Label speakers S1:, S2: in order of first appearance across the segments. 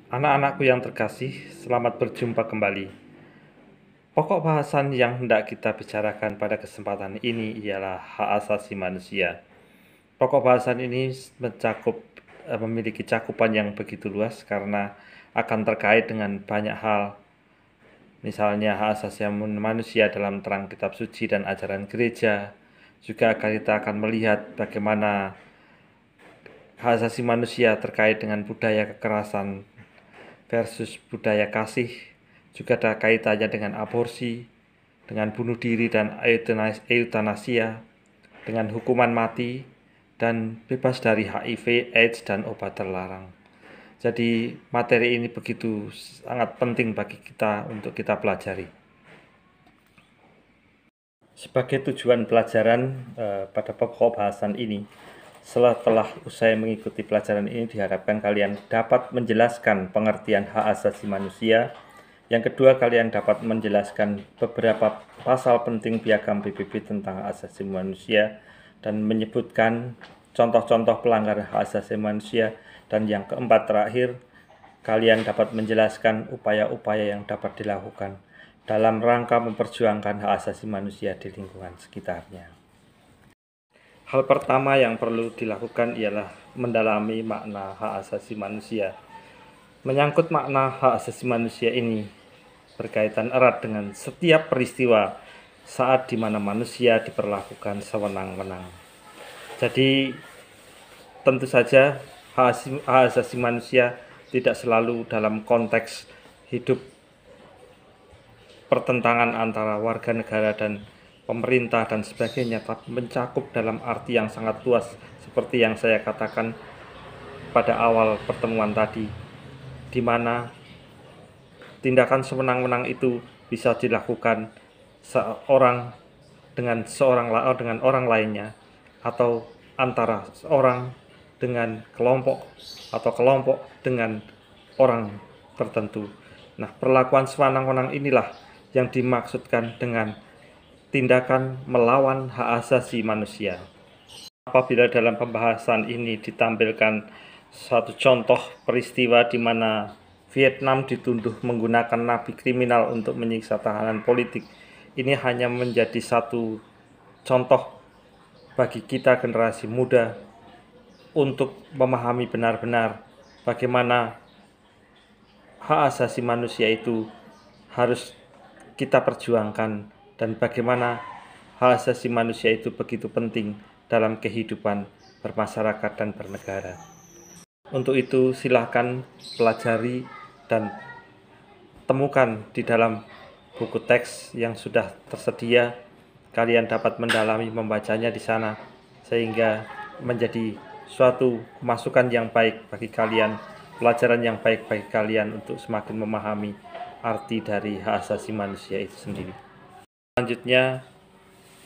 S1: Anak-anakku yang terkasih, selamat berjumpa kembali. Pokok bahasan yang hendak kita bicarakan pada kesempatan ini ialah hak asasi manusia. Pokok bahasan ini memiliki cakupan yang begitu luas karena akan terkait dengan banyak hal, misalnya hak asasi manusia dalam terang kitab suci dan ajaran gereja. Juga kita akan melihat bagaimana hak asasi manusia terkait dengan budaya kekerasan versus budaya kasih, juga ada kaitannya dengan aborsi, dengan bunuh diri dan eutanasia, dengan hukuman mati, dan bebas dari HIV, AIDS, dan obat terlarang. Jadi materi ini begitu sangat penting bagi kita untuk kita pelajari. Sebagai tujuan pelajaran pada pokok bahasan ini, setelah usai mengikuti pelajaran ini diharapkan kalian dapat menjelaskan pengertian hak asasi manusia. Yang kedua, kalian dapat menjelaskan beberapa pasal penting Piagam PBB tentang hak asasi manusia dan menyebutkan contoh-contoh pelanggaran hak asasi manusia. Dan yang keempat terakhir, kalian dapat menjelaskan upaya-upaya yang dapat dilakukan dalam rangka memperjuangkan hak asasi manusia di lingkungan sekitarnya. Hal pertama yang perlu dilakukan ialah mendalami makna hak asasi manusia. Menyangkut makna hak asasi manusia ini berkaitan erat dengan setiap peristiwa saat di mana manusia diperlakukan sewenang-wenang. Jadi tentu saja hak asasi manusia tidak selalu dalam konteks hidup pertentangan antara warga negara dan pemerintah dan sebagainya, tapi mencakup dalam arti yang sangat luas seperti yang saya katakan pada awal pertemuan tadi, di mana tindakan sewenang-wenang itu bisa dilakukan seorang dengan orang lainnya, atau antara seorang dengan kelompok atau kelompok dengan orang tertentu. Nah, perlakuan sewenang-wenang inilah yang dimaksudkan dengan tindakan melawan hak asasi manusia. Apabila dalam pembahasan ini ditampilkan satu contoh peristiwa di mana Vietnam dituduh menggunakan napi kriminal untuk menyiksa tahanan politik, ini hanya menjadi satu contoh bagi kita generasi muda untuk memahami benar-benar bagaimana hak asasi manusia itu harus kita perjuangkan dan bagaimana hak asasi manusia itu begitu penting dalam kehidupan bermasyarakat dan bernegara. Untuk itu silakan pelajari dan temukan di dalam buku teks yang sudah tersedia. Kalian dapat mendalami membacanya di sana sehingga menjadi suatu masukan yang baik bagi kalian, pelajaran yang baik bagi kalian untuk semakin memahami arti dari hak asasi manusia itu sendiri. Selanjutnya,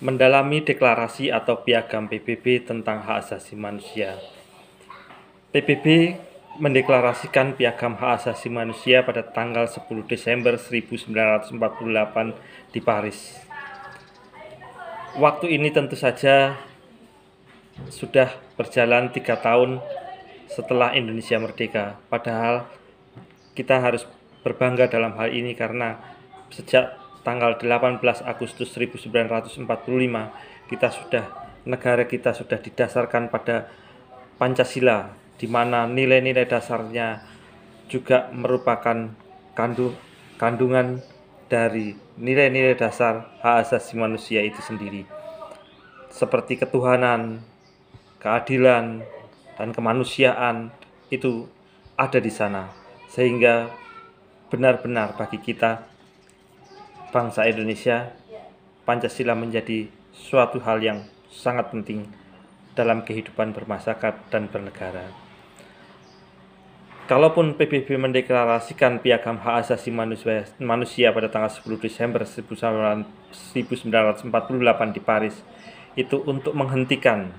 S1: mendalami deklarasi atau piagam PBB tentang hak asasi manusia. PBB mendeklarasikan piagam hak asasi manusia pada tanggal 10 Desember 1948 di Paris. Waktu ini tentu saja sudah berjalan 3 tahun setelah Indonesia merdeka, padahal kita harus berbangga dalam hal ini karena sejak tanggal 18 Agustus 1945 negara kita sudah didasarkan pada Pancasila, di mana nilai-nilai dasarnya juga merupakan kandungan dari nilai-nilai dasar hak asasi manusia itu sendiri, seperti ketuhanan, keadilan, dan kemanusiaan itu ada di sana, sehingga benar-benar bagi kita bangsa Indonesia, Pancasila menjadi suatu hal yang sangat penting dalam kehidupan bermasyarakat dan bernegara. Kalaupun PBB mendeklarasikan piagam hak asasi manusia pada tanggal 10 Desember 1948 di Paris, itu untuk menghentikan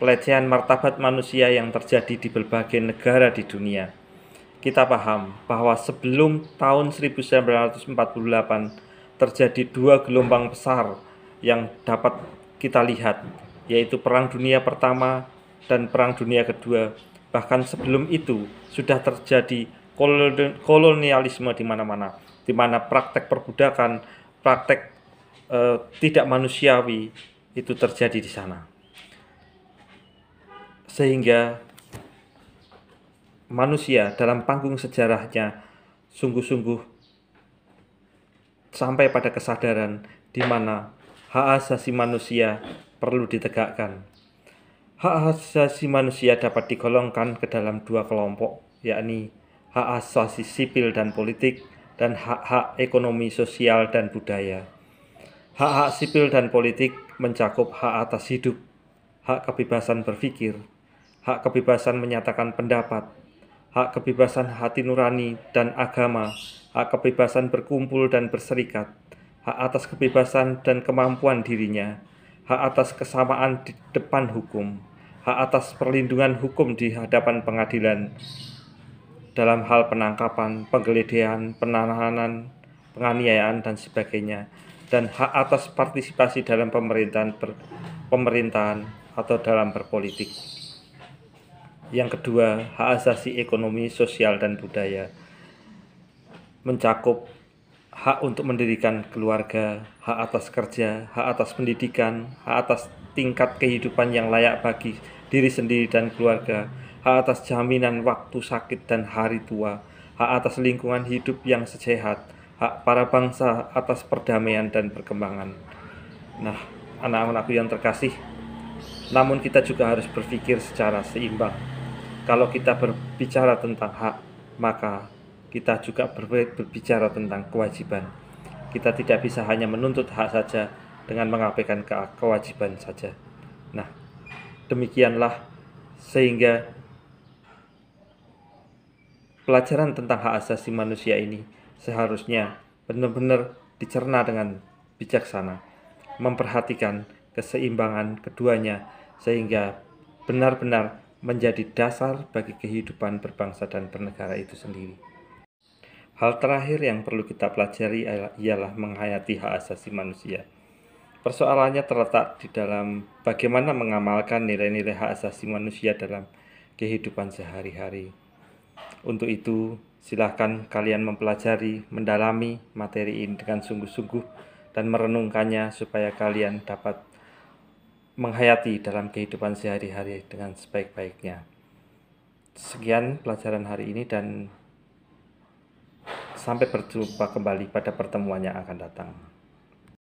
S1: pelecehan martabat manusia yang terjadi di berbagai negara di dunia. Kita paham bahwa sebelum tahun 1948 terjadi 2 gelombang besar yang dapat kita lihat, yaitu Perang Dunia Pertama dan Perang Dunia Kedua. Bahkan sebelum itu sudah terjadi kolonialisme di mana-mana, di mana praktek perbudakan, praktek tidak manusiawi itu terjadi di sana. Sehingga manusia dalam panggung sejarahnya sungguh-sungguh sampai pada kesadaran di mana hak asasi manusia perlu ditegakkan. Hak asasi manusia dapat digolongkan ke dalam dua kelompok, yakni hak asasi sipil dan politik dan hak-hak ekonomi, sosial, dan budaya. Hak-hak sipil dan politik mencakup hak atas hidup, hak kebebasan berpikir, hak kebebasan menyatakan pendapat, hak kebebasan hati nurani dan agama, hak kebebasan berkumpul dan berserikat, hak atas kebebasan dan kemampuan dirinya, hak atas kesamaan di depan hukum, hak atas perlindungan hukum di hadapan pengadilan dalam hal penangkapan, penggeledahan, penahanan, penganiayaan, dan sebagainya, dan hak atas partisipasi dalam pemerintahan atau dalam berpolitik. Yang kedua, hak asasi ekonomi, sosial, dan budaya mencakup hak untuk mendirikan keluarga, hak atas kerja, hak atas pendidikan, hak atas tingkat kehidupan yang layak bagi diri sendiri dan keluarga, hak atas jaminan waktu sakit dan hari tua, hak atas lingkungan hidup yang sehat, hak para bangsa atas perdamaian dan perkembangan. Nah, anak-anakku yang terkasih, namun kita juga harus berpikir secara seimbang. Kalau kita berbicara tentang hak, maka kita juga berbicara tentang kewajiban. Kita tidak bisa hanya menuntut hak saja dengan mengabaikan kewajiban saja. Nah, demikianlah sehingga pelajaran tentang hak asasi manusia ini seharusnya benar-benar dicerna dengan bijaksana, memperhatikan keseimbangan keduanya sehingga benar-benar menjadi dasar bagi kehidupan berbangsa dan bernegara itu sendiri. Hal terakhir yang perlu kita pelajari ialah menghayati hak asasi manusia. Persoalannya terletak di dalam bagaimana mengamalkan nilai-nilai hak asasi manusia dalam kehidupan sehari-hari. Untuk itu, silahkan kalian mempelajari, mendalami materi ini dengan sungguh-sungguh dan merenungkannya supaya kalian dapat menghayati dalam kehidupan sehari-hari dengan sebaik-baiknya. Sekian pelajaran hari ini dan sampai berjumpa kembali pada pertemuan yang akan datang.